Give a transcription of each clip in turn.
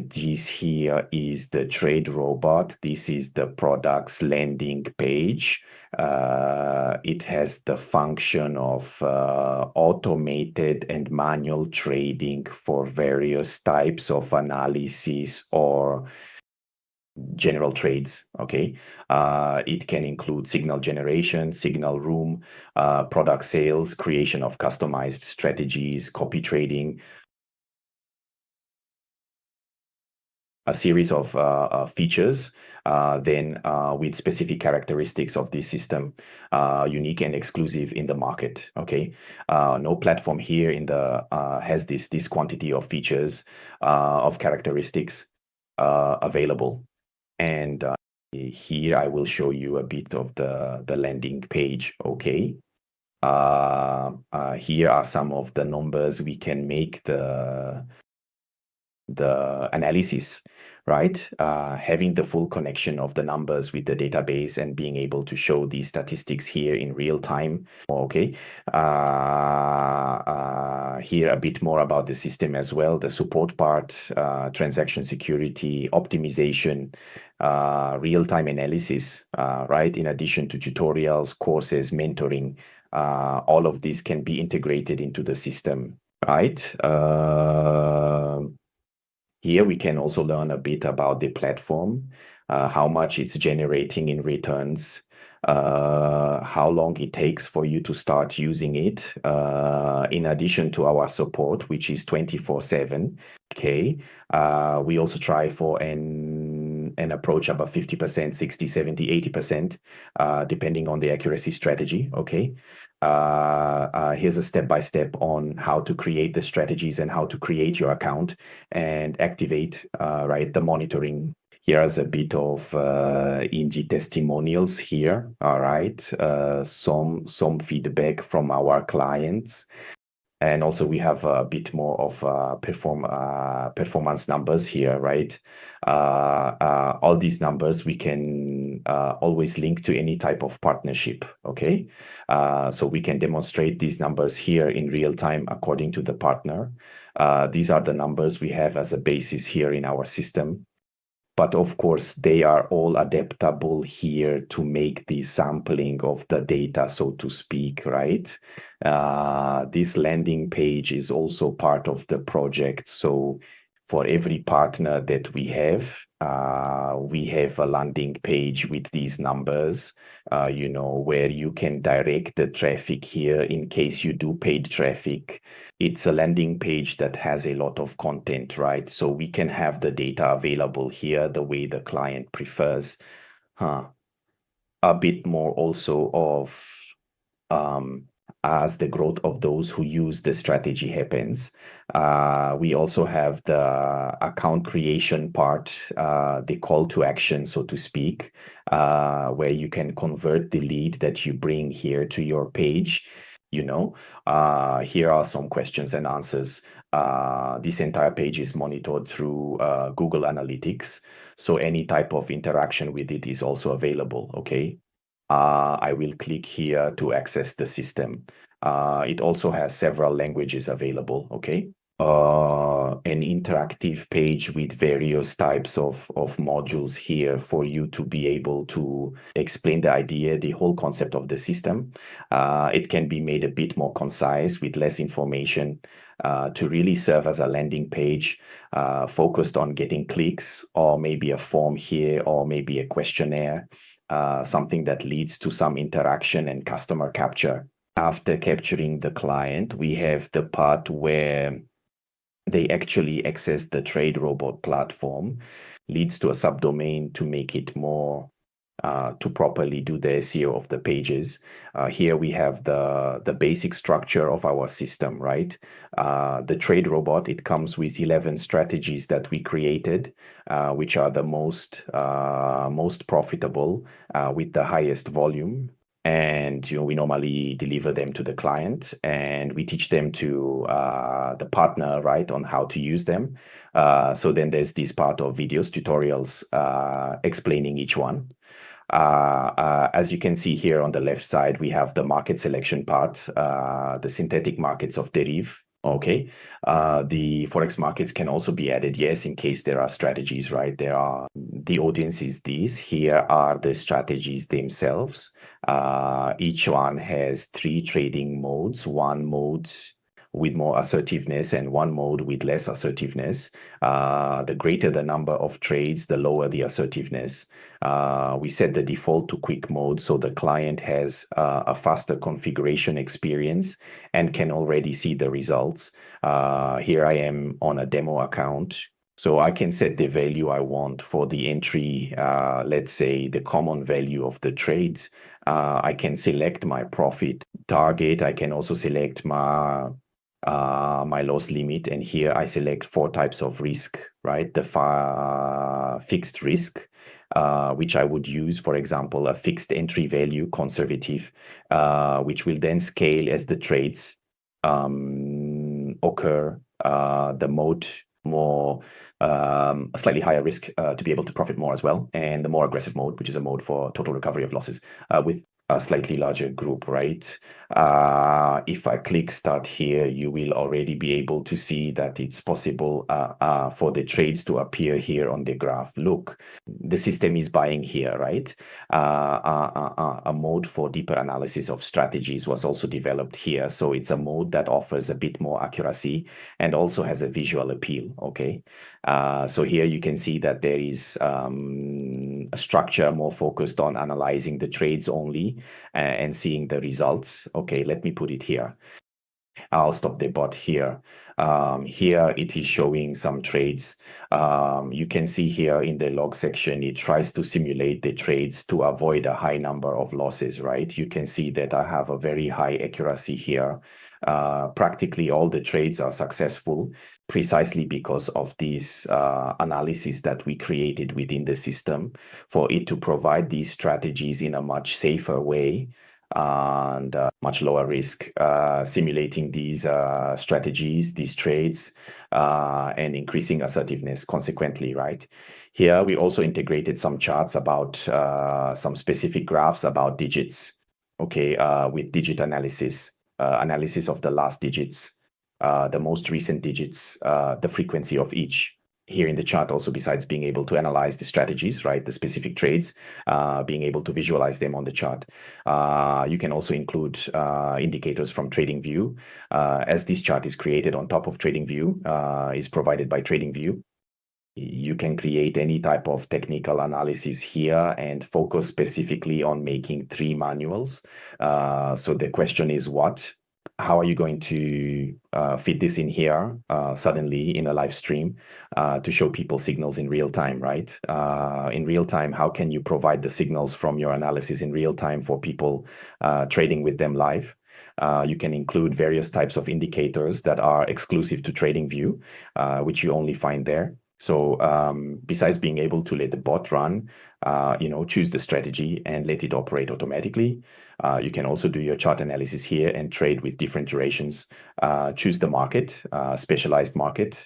This here is the trade robot. This is the product's landing page. It has the function of automated and manual trading for various types of analysis or general trades. Okay. It can include signal generation, signal room, product sales, creation of customized strategies, copy trading, a series of features then with specific characteristics of this system, unique and exclusive in the market. Okay, no platform here in the has this quantity of features of characteristics available. And here I will show you a bit of the landing page. Okay. Here are some of the numbers we can make the analysis, right? Having the full connection of the numbers with the database and being able to show these statistics here in real time. Okay. Here a bit more about the system as well, the support part, transaction security, optimization, real-time analysis, right? In addition to tutorials, courses, mentoring, all of this can be integrated into the system, right? Here we can also learn a bit about the platform, how much it's generating in returns, how long it takes for you to start using it, in addition to our support, which is 24/7. Okay. We also try for an approach about 50%, 60, 70, 80%, depending on the accuracy strategy. Okay. Here's a step-by-step on how to create the strategies and how to create your account and activate, right, the monitoring. Here's a bit of Inji testimonials here. All right. Some feedback from our clients. And also we have a bit more of performance numbers here, right? All these numbers we can always link to any type of partnership, okay? So we can demonstrate these numbers here in real time according to the partner. These are the numbers we have as a basis here in our system. But of course, they are all adaptable here to make the sampling of the data, so to speak, right? This landing page is also part of the project. So for every partner that we have a landing page with these numbers, where you can direct the traffic here in case you do paid traffic. It's a landing page that has a lot of content, right? So we can have the data available here the way the client prefers. A bit more also of as the growth of those who use the strategy happens. We also have the account creation part, the call to action, so to speak, where you can convert the lead that you bring here to your page. Here are some questions and answers. This entire page is monitored through Google Analytics. So any type of interaction with it is also available, okay? I will click here to access the system. It also has several languages available, okay? An interactive page with various types of modules here for you to be able to explain the idea, the whole concept of the system. It can be made a bit more concise with less information to really serve as a landing page focused on getting clicks, or maybe a form here, or maybe a questionnaire, something that leads to some interaction and customer capture. After capturing the client, we have the part where they actually access the trade robot platform, leads to a subdomain to make it more to properly do the SEO of the pages. Here we have the basic structure of our system, right? The trade robot, it comes with 11 strategies that we created, which are the most profitable with the highest volume. And we normally deliver them to the client, and we teach them to the partner, right, on how to use them. So then there's this part of videos, tutorials explaining each one. As you can see here on the left side, we have the market selection part, the synthetic markets of Deriv. Okay. The Forex markets can also be added, yes, in case there are strategies, right? The audience is these. Here are the strategies themselves. Each one has 3 trading modes, one mode with more assertiveness and one mode with less assertiveness. The greater the number of trades, the lower the assertiveness. We set the default to quick mode so the client has a faster configuration experience and can already see the results. Here I am on a demo account. So I can set the value I want for the entry, let's say the common value of the trades. I can select my profit target. I can also select my loss limit. And here I select 4 types of risk, right? The fixed risk, which I would use, for example, a fixed entry value, conservative, which will then scale as the trades occur. The mode more a slightly higher risk to be able to profit more as well, and the more aggressive mode, which is a mode for total recovery of losses with a slightly larger group, right? If I click start here, you will already be able to see that it's possible for the trades to appear here on the graph. Look, the system is buying here, right? A mode for deeper analysis of strategies was also developed here. So it's a mode that offers a bit more accuracy and also has a visual appeal, okay? So here you can see that there is a structure more focused on analyzing the trades only and seeing the results. Okay, let me put it here. I'll stop the bot here. Here it is showing some trades. You can see here in the log section, it tries to simulate the trades to avoid a high number of losses, right? You can see that I have a very high accuracy here. Practically all the trades are successful precisely because of this analysis that we created within the system for it to provide these strategies in a much safer way and much lower risk, simulating these strategies, these trades, and increasing assertiveness consequently, right? Here, we also integrated some charts about some specific graphs about digits, okay, with digit analysis, analysis of the last digits, the most recent digits, the frequency of each. Here in the chart also, besides being able to analyze the strategies, right, the specific trades, being able to visualize them on the chart. You can also include indicators from TradingView. As this chart is created on top of TradingView, is provided by TradingView. You can create any type of technical analysis here and focus specifically on making 3 manuals. So the question is what? How are you going to fit this in here suddenly in a live stream to show people signals in real time, right? In real time, how can you provide the signals from your analysis in real time for people trading with them live? You can include various types of indicators that are exclusive to TradingView, which you only find there. So besides being able to let the bot run, choose the strategy and let it operate automatically. You can also do your chart analysis here and trade with different durations. Choose the market, specialized market,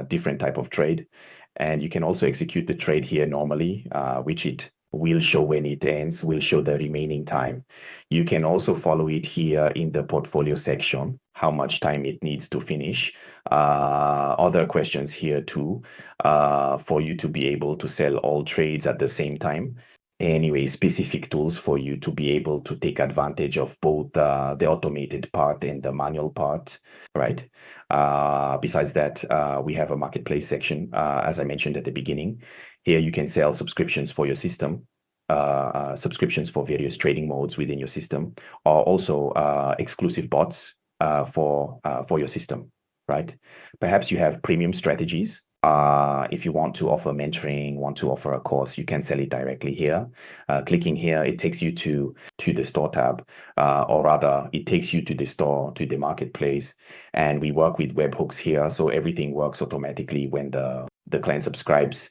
different type of trade. And you can also execute the trade here normally, which it will show when it ends, will show the remaining time. You can also follow it here in the portfolio section, how much time it needs to finish. Other questions here too, for you to be able to sell all trades at the same time. Anyway, specific tools for you to be able to take advantage of both the automated part and the manual part, right? Besides that, we have a marketplace section, as I mentioned at the beginning. Here you can sell subscriptions for your system, subscriptions for various trading modes within your system, or also exclusive bots for your system, right? Perhaps you have premium strategies. If you want to offer mentoring, want to offer a course, you can sell it directly here. Clicking here, it takes you to the store tab, or rather, it takes you to the store, to the marketplace. And we work with webhooks here, so everything works automatically when the client subscribes,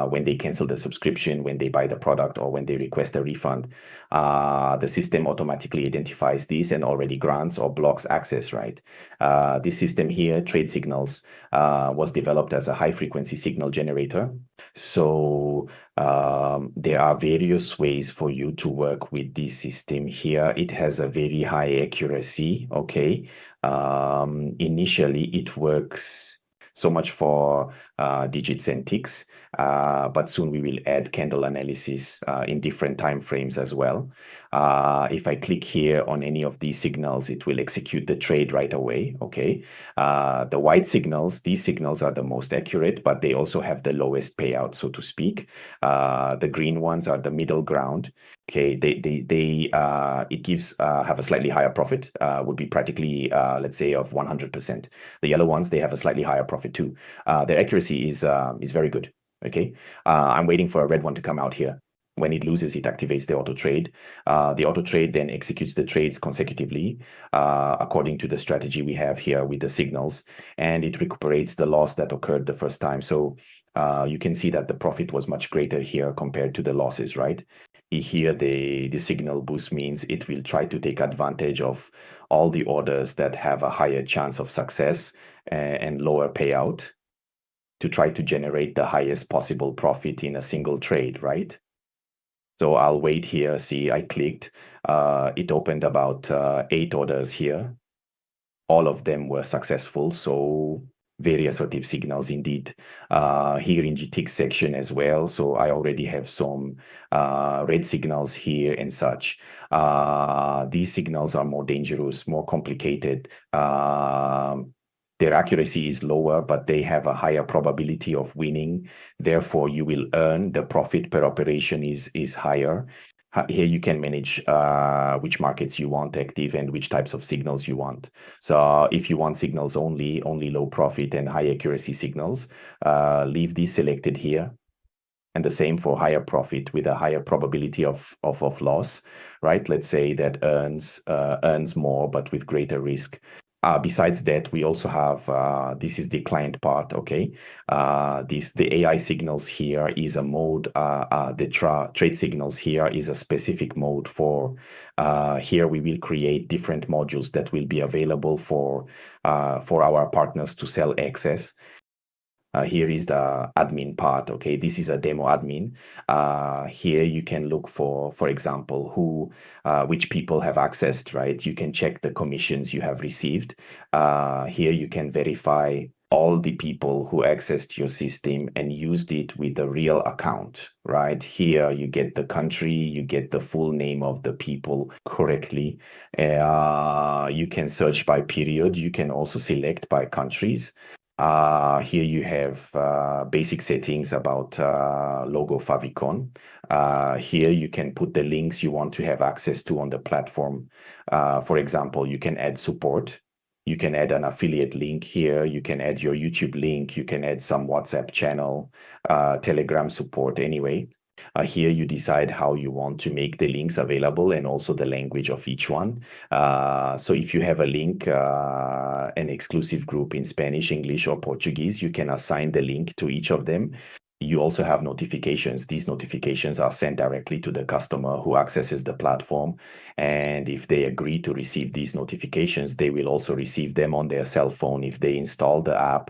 when they cancel the subscription, when they buy the product, or when they request a refund, the system automatically identifies this and already grants or blocks access, right? This system here, Trade Signals, was developed as a high-frequency signal generator. So there are various ways for you to work with this system here. It has a very high accuracy, okay? Initially, it works so much for digits and ticks, but soon we will add candle analysis in different time frames as well. If I click here on any of these signals, it will execute the trade right away, okay? The white signals, these signals are the most accurate, but they also have the lowest payout, so to speak. The green ones are the middle ground. Okay, it gives have a slightly higher profit, would be practically let's say of 100%. The yellow ones, they have a slightly higher profit too. Their accuracy is very good. Okay, I'm waiting for a red one to come out here. When it loses, it activates the auto trade. The auto trade then executes the trades consecutively according to the strategy we have here with the signals, and it recuperates the loss that occurred the first time. So you can see that the profit was much greater here compared to the losses, right? Here, the signal boost means it will try to take advantage of all the orders that have a higher chance of success and lower payout to try to generate the highest possible profit in a single trade, right? So I'll wait here. See, I clicked. It opened about 8 orders here. All of them were successful. So very assertive signals indeed. Here in GTX section as well. So I already have some red signals here and such. These signals are more dangerous, more complicated. Their accuracy is lower, but they have a higher probability of winning. Therefore, you will earn the profit per operation is higher. Here you can manage which markets you want active and which types of signals you want. So if you want signals only low profit and high accuracy signals, leave these selected here. And the same for higher profit with a higher probability of loss, right? Let's say that earns more, but with greater risk. Besides that, we also have, this is the client part, okay? The AI signals here is a mode, the trade signals here is a specific mode for, here we will create different modules that will be available for our partners to sell access. Here is the admin part, okay? This is a demo admin. Here you can look for example, which people have accessed, right? You can check the commissions you have received. Here you can verify all the people who accessed your system and used it with a real account, right? Here you get the country, you get the full name of the people correctly. You can search by period. You can also select by countries. Here you have basic settings about logo favicon. Here you can put the links you want to have access to on the platform. For example, you can add support. You can add an affiliate link here. You can add your YouTube link. You can add some WhatsApp channel, Telegram support anyway. Here you decide how you want to make the links available and also the language of each one. So if you have a link, an exclusive group in Spanish, English, or Portuguese, you can assign the link to each of them. You also have notifications. These notifications are sent directly to the customer who accesses the platform. And if they agree to receive these notifications, they will also receive them on their cell phone if they install the app.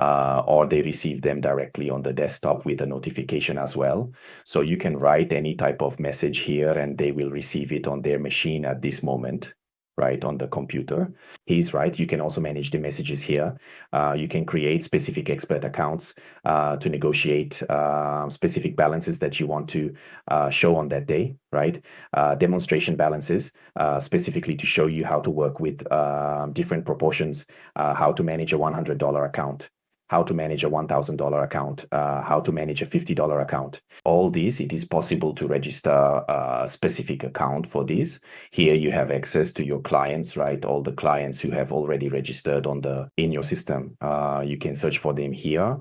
Or they receive them directly on the desktop with a notification as well. So you can write any type of message here and they will receive it on their machine at this moment, right, on the computer. He's right. You can also manage the messages here. You can create specific expert accounts to negotiate specific balances that you want to show on that day, right? Demonstration balances specifically to show you how to work with different proportions, how to manage a $100 account, how to manage a $1,000 account, how to manage a $50 account. All these, it is possible to register a specific account for this. Here you have access to your clients, right? All the clients who have already registered in your system. You can search for them here,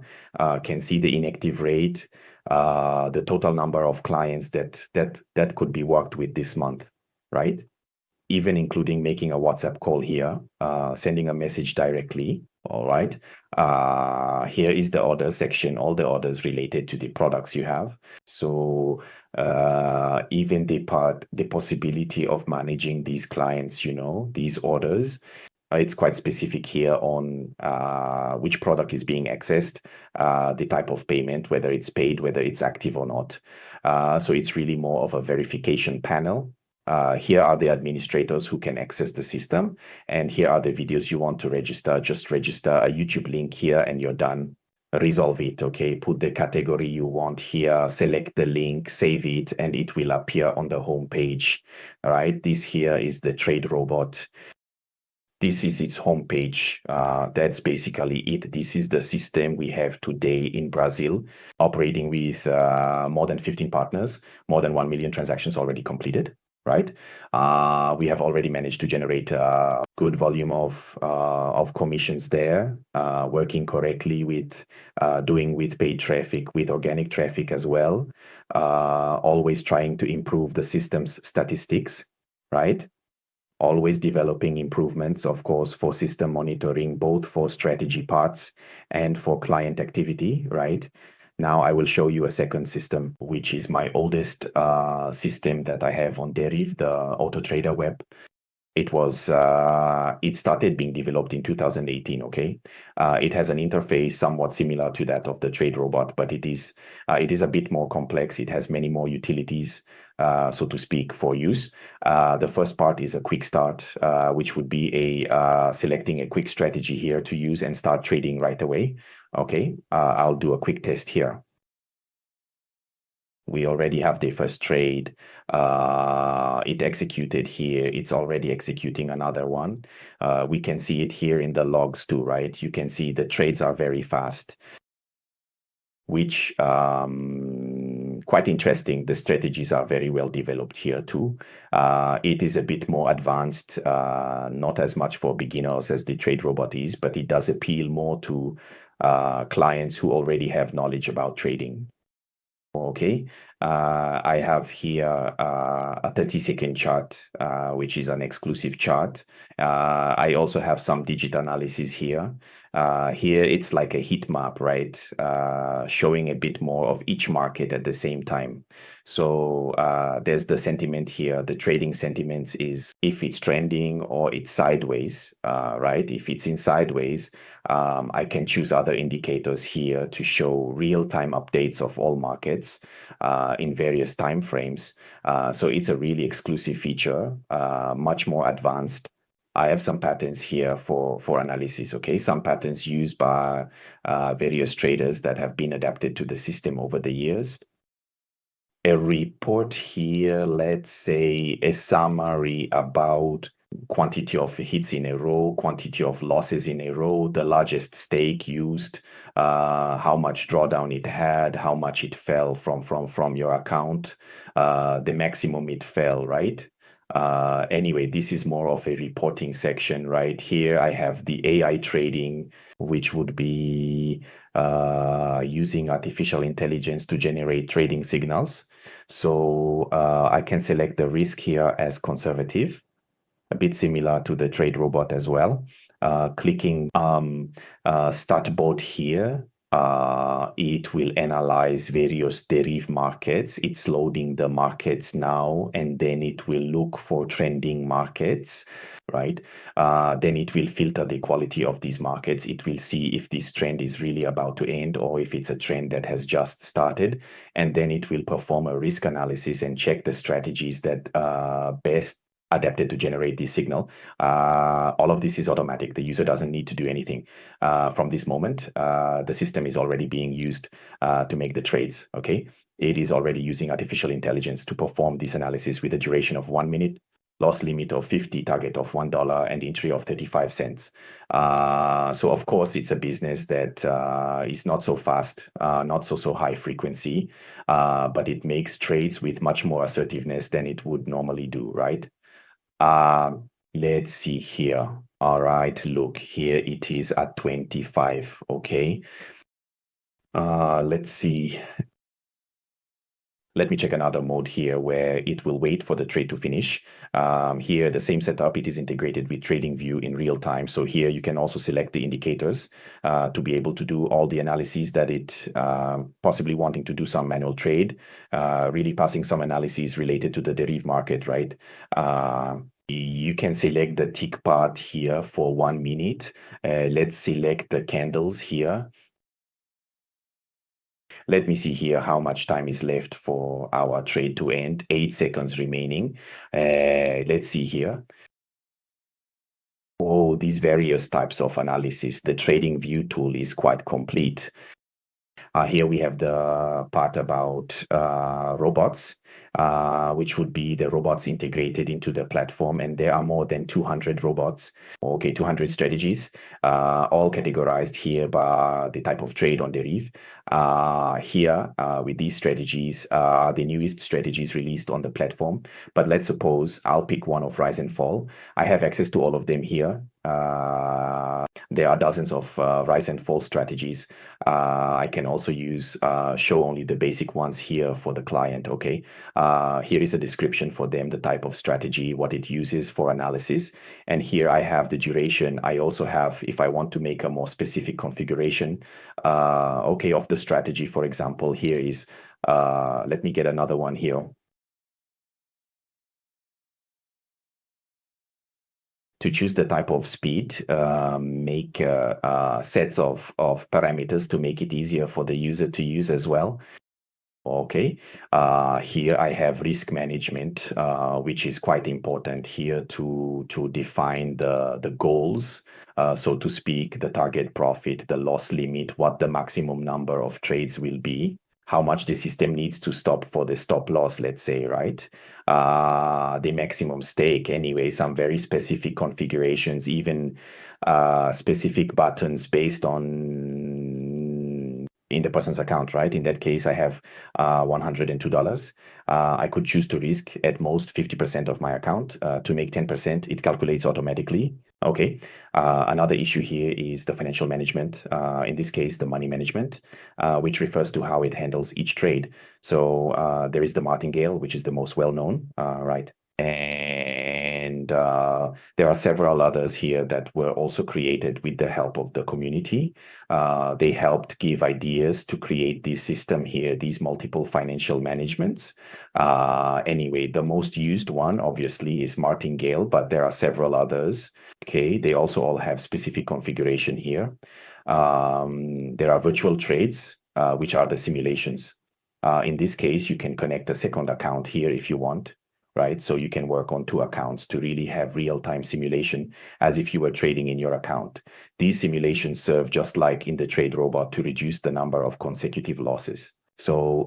can see the inactive rate, the total number of clients that could be worked with this month, right? Even including making a WhatsApp call here, sending a message directly, all right? Here is the order section, all the orders related to the products you have. So even the possibility of managing these clients, these orders, it's quite specific here on which product is being accessed, the type of payment, whether it's paid, whether it's active or not. So it's really more of a verification panel. Here are the administrators who can access the system, and here are the videos you want to register. Just register a YouTube link here and you're done. Resolve it, okay? Put the category you want here, select the link, save it, and it will appear on the home page. All right, this here is the trade robot. This is its homepage. That's basically it. This is the system we have today in Brazil, operating with more than 15 partners, more than 1 million transactions already completed, right? We have already managed to generate a good volume of commissions there, working correctly with doing with paid traffic, with organic traffic as well, always trying to improve the system's statistics, right? Always developing improvements, of course, for system monitoring, both for strategy parts and for client activity, right? Now I will show you a second system, which is my oldest system that I have on Deriv, the Auto Trader web. It started being developed in 2018, okay? It has an interface somewhat similar to that of the trade robot, but it is a bit more complex. It has many more utilities, so to speak, for use. The first part is a quick start, which would be selecting a quick strategy here to use and start trading right away. Okay, I'll do a quick test here. We already have the first trade. It executed here. It's already executing another one. We can see it here in the logs too, right? You can see the trades are very fast, which quite interesting. The strategies are very well developed here too. It is a bit more advanced, not as much for beginners as the trade robot is, but it does appeal more to clients who already have knowledge about trading. Okay, I have here a 30-second chart, which is an exclusive chart. I also have some digit analysis here. Here it's like a heat map, right? Showing a bit more of each market at the same time. So there's the sentiment here. The trading sentiments is if it's trending or it's sideways, right? If it's in sideways, I can choose other indicators here to show real-time updates of all markets in various time frames. So it's a really exclusive feature, much more advanced. I have some patterns here for analysis, okay? Some patterns used by various traders that have been adapted to the system over the years. A report here, let's say a summary about quantity of hits in a row, quantity of losses in a row, the largest stake used, how much drawdown it had, how much it fell from your account, the maximum it fell, right? Anyway, this is more of a reporting section, right? Here I have the AI trading, which would be using artificial intelligence to generate trading signals. So I can select the risk here as conservative, a bit similar to the trade robot as well. Clicking start bot here, it will analyze various Deriv markets. It's loading the markets now, and then it will look for trending markets, right? Then it will filter the quality of these markets. It will see if this trend is really about to end or if it's a trend that has just started. And then it will perform a risk analysis and check the strategies that best adapted to generate this signal. All of this is automatic. The user doesn't need to do anything. From this moment, the system is already being used to make the trades, okay? It is already using artificial intelligence to perform this analysis with a duration of 1 minute, loss limit of 50, target of $1, and entry of 35 cents. So of course, it's a business that is not so fast, not so high frequency, but it makes trades with much more assertiveness than it would normally do, right? Let's see here. All right, look, here it is at 25, okay? Let's see. Let me check another mode here where it will wait for the trade to finish. Here, the same setup, it is integrated with TradingView in real time. So here you can also select the indicators to be able to do all the analyses that it possibly wanting to do some manual trade, really passing some analyses related to the Deriv market, right? You can select the tick part here for 1 minute. Let's select the candles here. Let me see here how much time is left for our trade to end. 8 seconds remaining. Let's see here. Oh, these various types of analysis. The TradingView tool is quite complete. Here we have the part about robots, which would be the robots integrated into the platform. And there are more than 200 robots. Okay, 200 strategies, all categorized here by the type of trade on Deriv. Here, with these strategies, are the newest strategies released on the platform. But let's suppose I'll pick one of rise and fall. I have access to all of them here. There are dozens of rise and fall strategies. I can also use show only the basic ones here for the client. Okay, here is a description for them, the type of strategy, what it uses for analysis. And here I have the duration. I also have, if I want to make a more specific configuration, okay, of the strategy, for example, here is, let me get another one here. To choose the type of speed, make sets of parameters to make it easier for the user to use as well. Okay, here I have risk management, which is quite important here to define the goals, so to speak, the target profit, the loss limit, what the maximum number of trades will be, how much the system needs to stop for the stop loss, let's say, right? The maximum stake, anyway, some very specific configurations, even specific buttons based on in the person's account, right? In that case, I have $102. I could choose to risk at most 50% of my account. To make 10%, it calculates automatically. Okay. Another issue here is the financial management. In this case, the money management, which refers to how it handles each trade. So there is the martingale, which is the most well-known, right? And there are several others here that were also created with the help of the community. They helped give ideas to create this system here, these multiple financial managements. Anyway, the most used one, obviously, is martingale, but there are several others. Okay, they also all have specific configuration here. There are virtual trades, which are the simulations. In this case, you can connect a second account here if you want, right? So you can work on 2 accounts to really have real-time simulation as if you were trading in your account. These simulations serve just like in the trade robot to reduce the number of consecutive losses. So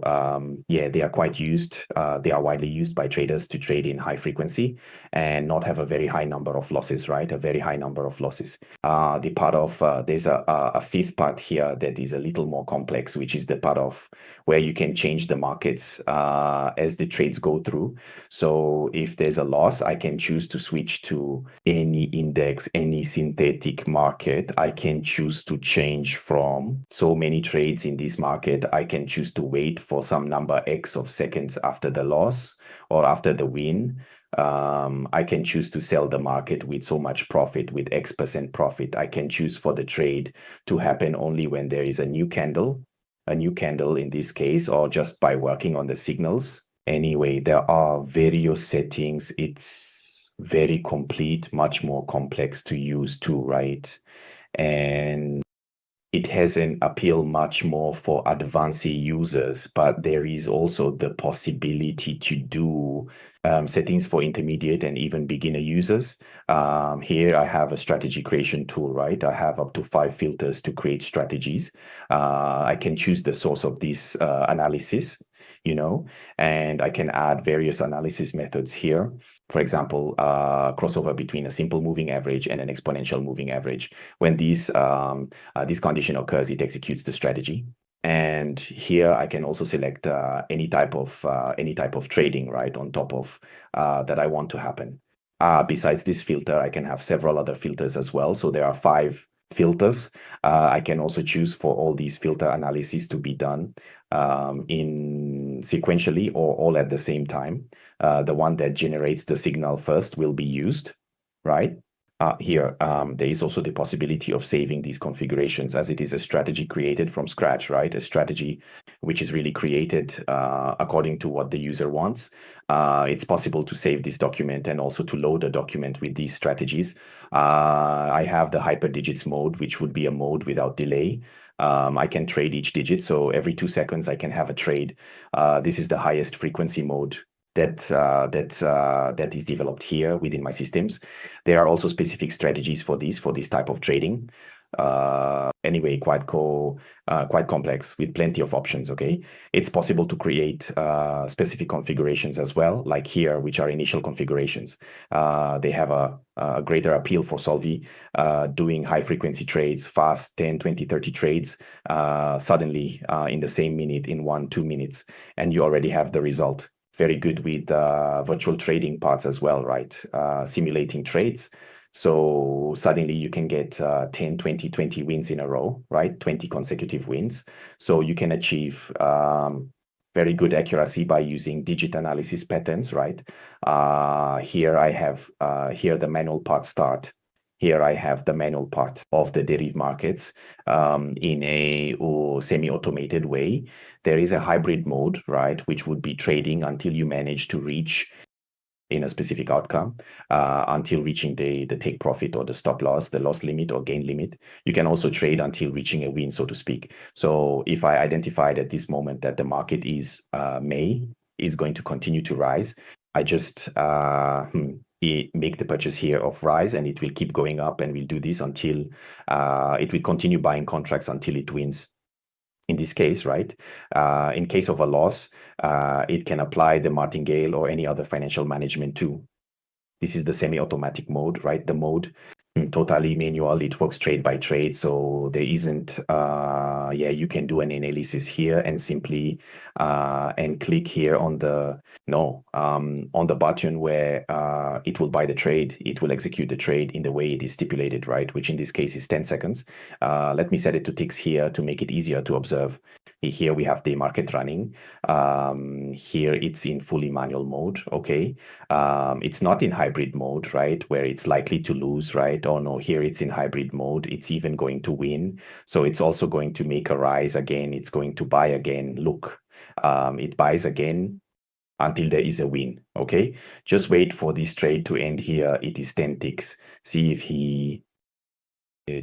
yeah, they are quite used. They are widely used by traders to trade in high frequency and not have a very high number of losses, right? A very high number of losses. The part of, there's a fifth part here that is a little more complex, which is the part of where you can change the markets as the trades go through. So if there's a loss, I can choose to switch to any index, any synthetic market. I can choose to change from so many trades in this market. I can choose to wait for some number X of seconds after the loss or after the win. I can choose to sell the market with so much profit, with X% profit. I can choose for the trade to happen only when there is a new candle in this case, or just by working on the signals. Anyway, there are various settings. It's very complete, much more complex to use too, right? And it has an appeal much more for advanced users, but there is also the possibility to do settings for intermediate and even beginner users. Here I have a strategy creation tool, right? I have up to 5 filters to create strategies. I can choose the source of this analysis, and I can add various analysis methods here. For example, crossover between a simple moving average and an exponential moving average. When this condition occurs, it executes the strategy. And here I can also select any type of trading, right, on top of that I want to happen. Besides this filter, I can have several other filters as well. So there are 5 filters. I can also choose for all these filter analyses to be done in sequentially or all at the same time. The one that generates the signal first will be used, right? Here, there is also the possibility of saving these configurations as it is a strategy created from scratch, right? A strategy which is really created according to what the user wants. It's possible to save this document and also to load a document with these strategies. I have the hyperdigits mode, which would be a mode without delay. I can trade each digit, so every 2 seconds I can have a trade. This is the highest frequency mode that is developed here within my systems. There are also specific strategies for this type of trading. Anyway, quite complex with plenty of options. Okay, it's possible to create specific configurations as well, like here, which are initial configurations. They have a greater appeal for Solvi, doing high frequency trades, fast 10, 20, 30 trades suddenly in the same minute, in 1-2 minutes, and you already have the result. Very good with virtual trading parts as well, right? Simulating trades. So suddenly you can get 10, 20, 20 wins in a row, right? 20 consecutive wins. So you can achieve very good accuracy by using digit analysis patterns, right? Here I have here the manual part start. Here I have the manual part of the Deriv markets in a semi-automated way. There is a hybrid mode, right, which would be trading until you manage to reach in a specific outcome, until reaching the take profit or the stop loss, the loss limit or gain limit. You can also trade until reaching a win, so to speak. So if I identified at this moment that the market is going to continue to rise, I just make the purchase here of rise, and it will keep going up, and we'll do this until it will continue buying contracts until it wins. In this case, right? In case of a loss, it can apply the martingale or any other financial management tool. This is the semi-automatic mode, right? The mode totally manual. It works trade by trade, so there isn't. You can do an analysis here and simply and click here on the on the button where it will buy the trade. It will execute the trade in the way it is stipulated, right? Which in this case is 10 seconds. Let me set it to ticks here to make it easier to observe. Here we have the market running. Here it's in fully manual mode. Okay. It's not in hybrid mode, right? Where it's likely to lose, right? Oh no, here it's in hybrid mode. It's even going to win. So it's also going to make a rise again. It's going to buy again. Look, it buys again until there is a win. Okay. Just wait for this trade to end here. It is 10 ticks. See if he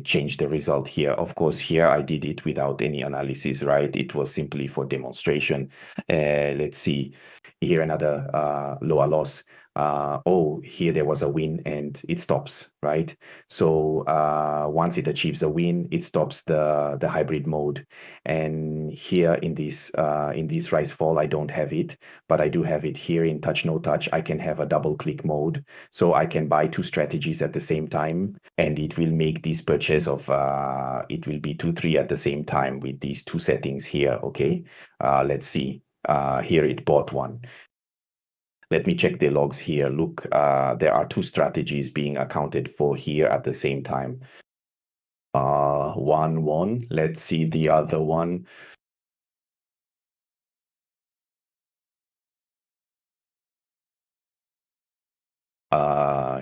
change the result here. Of course, here I did it without any analysis, right? It was simply for demonstration. Let's see. Here another lower loss. Here there was a win and it stops, right? So once it achieves a win, it stops the hybrid mode. And here in this rise fall, I don't have it, but I do have it here in touch no touch. I can have a double click mode, so I can buy 2 strategies at the same time, and it will make this purchase of it will be 2, 3 at the same time with these 2 settings here. Okay, let's see. Here it bought one. Let me check the logs here. Look, there are 2 strategies being accounted for here at the same time. One won. Let's see the other one.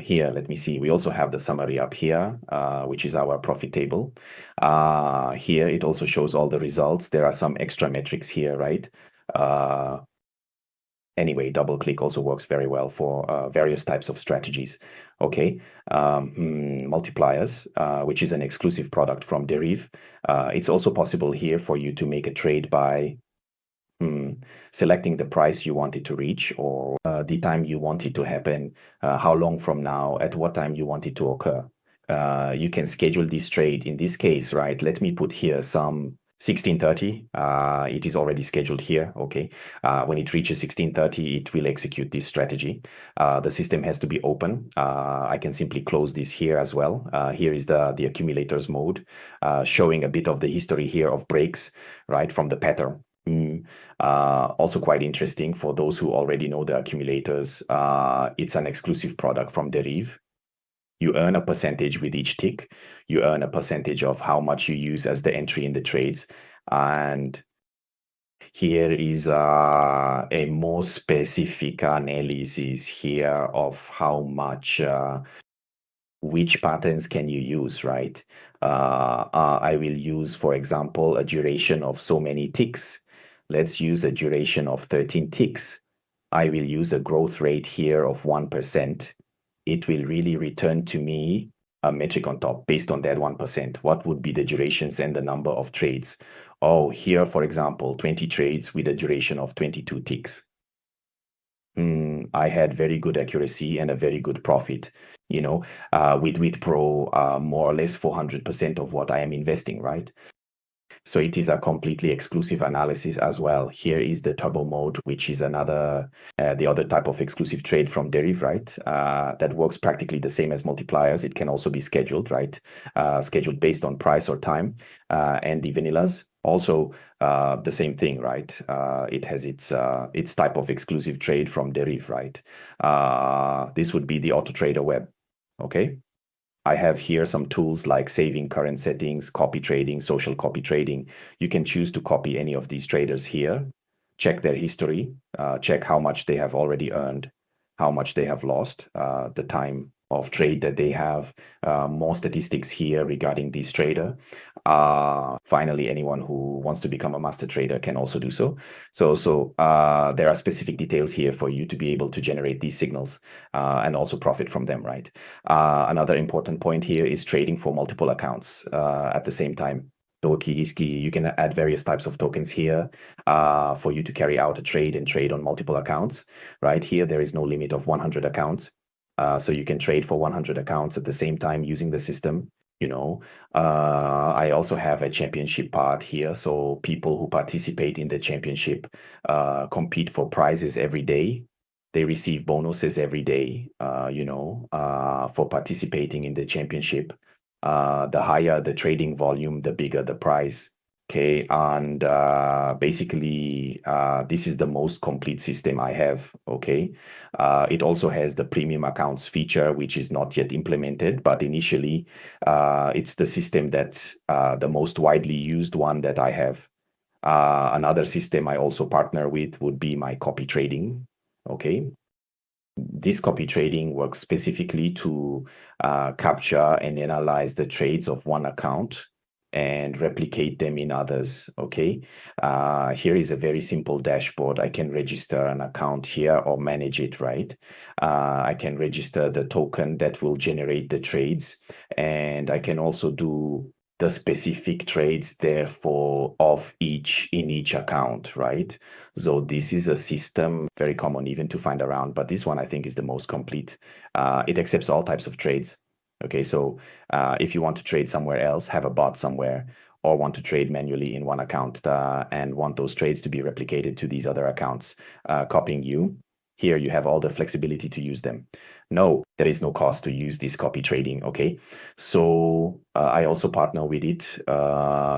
Here, let me see. We also have the summary up here, which is our profit table. Here, it also shows all the results. There are some extra metrics here, right? Anyway, double click also works very well for various types of strategies. Okay, multipliers, which is an exclusive product from Deriv. It's also possible here for you to make a trade by selecting the price you want it to reach, or the time you want it to happen, how long from now, at what time you want it to occur. You can schedule this trade in this case, right? Let me put here some 16:30. It is already scheduled here. Okay. When it reaches 16:30, it will execute this strategy. The system has to be open. I can simply close this here as well. Here is the accumulators mode, showing a bit of the history here of breaks, right, from the pattern. Also quite interesting for those who already know the accumulators. It's an exclusive product from Deriv. You earn a percentage with each tick. You earn a percentage of how much you use as the entry in the trades. And Here is a more specific analysis here of how much which patterns can you use, right? I will use, for example, a duration of so many ticks. Let's use a duration of 13 ticks. I will use a growth rate here of 1%. It will really return to me a metric on top based on that 1%. What would be the durations and the number of trades? Oh, here, for example, 20 trades with a duration of 22 ticks. I had very good accuracy and a very good profit, with Pro, more or less 400% of what I am investing, right? So it is a completely exclusive analysis as well. Here is the turbo mode, which is the other type of exclusive trade from Deriv, right? That works practically the same as multipliers. It can also be scheduled, right? Scheduled based on price or time. And the vanillas also the same thing, right? It has its type of exclusive trade from Deriv, right? This would be the auto trader web. Okay. I have here some tools like saving current settings, copy trading, social copy trading. You can choose to copy any of these traders here, check their history, check how much they have already earned, how much they have lost, the time of trade that they have, more statistics here regarding this trader. Finally, anyone who wants to become a master trader can also do so. So there are specific details here for you to be able to generate these signals and also profit from them, right? Another important point here is trading for multiple accounts at the same time. You can add various types of tokens here for you to carry out a trade and trade on multiple accounts, right? Here, there is no limit of 100 accounts. So you can trade for 100 accounts at the same time using the system. I also have a championship part here. So people who participate in the championship compete for prizes every day. They receive bonuses every day, for participating in the championship. The higher the trading volume, the bigger the prize. Okay, and basically, this is the most complete system I have. Okay, it also has the premium accounts feature, which is not yet implemented, but initially, it's the system that's the most widely used one that I have. Another system I also partner with would be my copy trading. Okay, this copy trading works specifically to capture and analyze the trades of one account and replicate them in others. Okay. Here is a very simple dashboard. I can register an account here or manage it, right? I can register the token that will generate the trades, and I can also do the specific trades therefore in each account, right? So this is a system very common even to find around, but this one I think is the most complete. It accepts all types of trades. Okay, so if you want to trade somewhere else, have a bot somewhere, or want to trade manually in one account and want those trades to be replicated to these other accounts, copying you, here you have all the flexibility to use them. No, there is no cost to use this copy trading. Okay, so I also partner with it,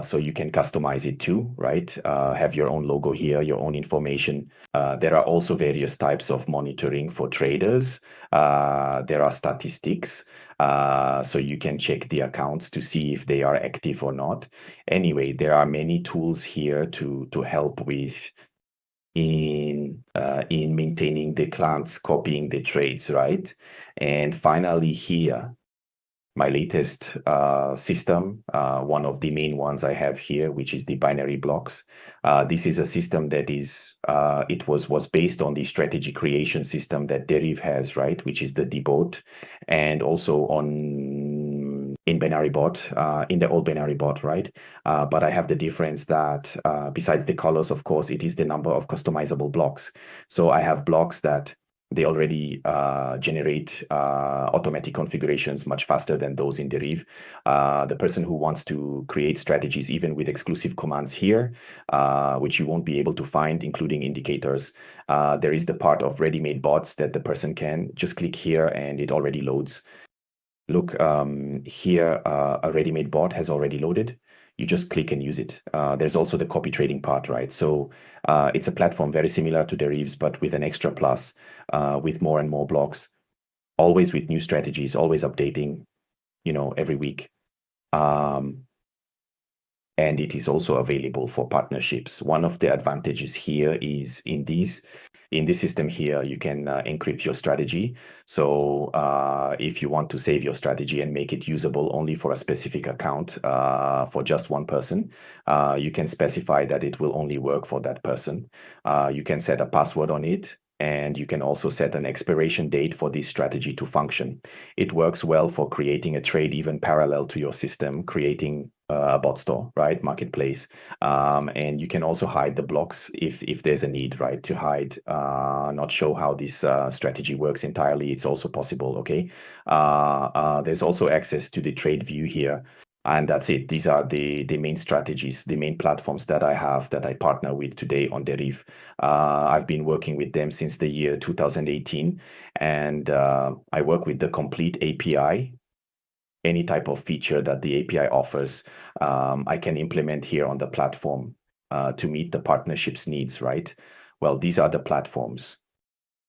so you can customize it too, right? Have your own logo here, your own information. There are also various types of monitoring for traders. There are statistics, so you can check the accounts to see if they are active or not. Anyway, there are many tools here to help with in maintaining the clients copying the trades, right? And finally here, my latest system, one of the main ones I have here, which is the binary blocks. This is a system that was based on the strategy creation system that Deriv has, right? Which is the debot, and also in binary bot, in the old binary bot, right? But I have the difference that besides the colors, of course, it is the number of customizable blocks. So I have blocks that they already generate automatic configurations much faster than those in Deriv. The person who wants to create strategies, even with exclusive commands here, which you won't be able to find, including indicators, there is the part of ready-made bots that the person can just click here and it already loads. Look, here, a ready-made bot has already loaded. You just click and use it. There's also the copy trading part, right? So it's a platform very similar to Deriv's, but with an extra plus, with more and more blocks, always with new strategies, always updating, every week. and it is also available for partnerships. One of the advantages here is in this system here, you can encrypt your strategy. So if you want to save your strategy and make it usable only for a specific account for just one person, you can specify that it will only work for that person. You can set a password on it, and you can also set an expiration date for this strategy to function. It works well for creating a trade even parallel to your system, creating a bot store, right? Marketplace. And you can also hide the blocks if there's a need, right? To hide, not show how this strategy works entirely. It's also possible, okay? There's also access to the trade view here. And that's it. These are the main strategies, the main platforms that I have that I partner with today on Deriv. I've been working with them since the year 2018, and I work with the complete API. Any type of feature that the API offers, I can implement here on the platform to meet the partnership's needs, right? Well, these are the platforms.